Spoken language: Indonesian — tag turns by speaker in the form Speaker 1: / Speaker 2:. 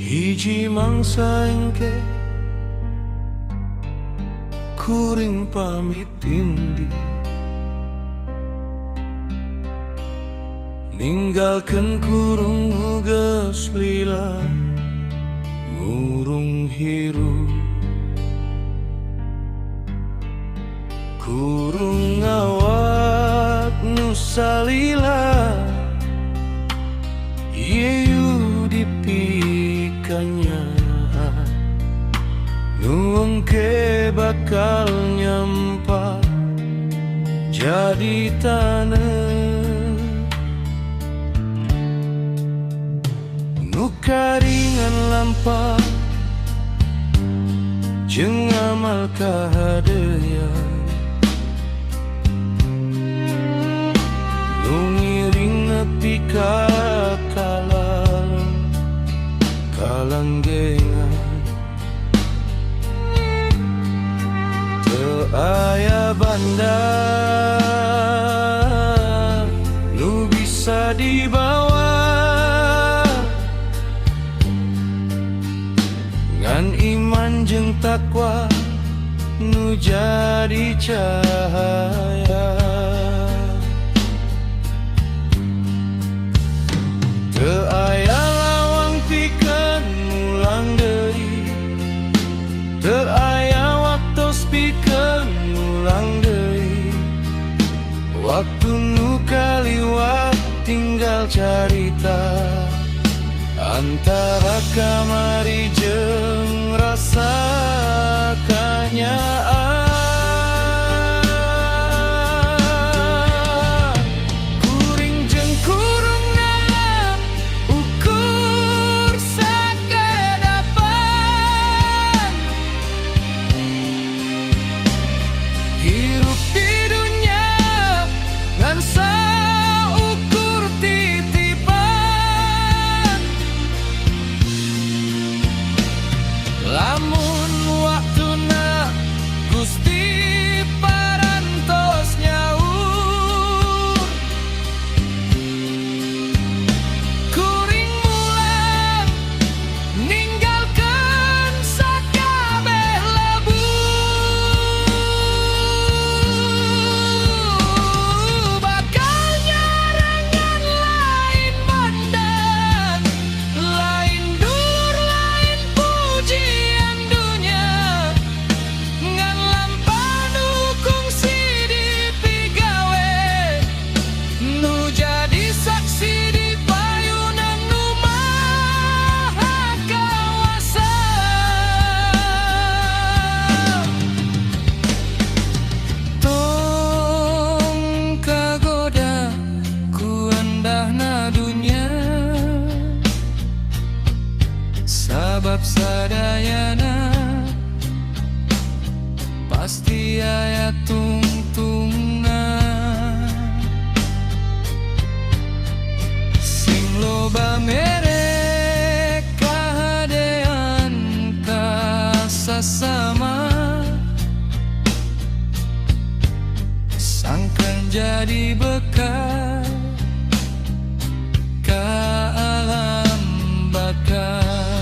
Speaker 1: Hiji mangsa engke kuring pamit indi, ninggalkeun kurung geus lila ngurung hirup. Kurung awak nu salila yeyu dipikanya, nu engke bakal nyampa jadi tanah, nu karingan lampah jeung amal kahadeuan, nu ngiring nepi ka kalanggengan. Teu aya banda nu bisa dibawa ngan iman jeung takwa nu jadi cahaya. Teu aya lawang pikeun mulang deui, teu aya waktos pikeun mulang deui. Waktu nu kaliwat tinggal carita antara kamari jeung rasa kanyaan. Hirup di dunia ngan saukur titipan, lamun waktuna Gusti parantos nyaur. Kuring mulang ninggalkeun sakabeh labu, bakal nyarengan lain mandan, lain dur, lain pujian dunia, ngan lampan kungsi dipigawe, nu jadi saksi di payunan nu maha kawasa. Tong kagoda ku andahna dunya, sabab sadayana pasti aya tungtungna. Sing loba mere kahadean ka sasama, sangkan jadi bekal ka alam bakal.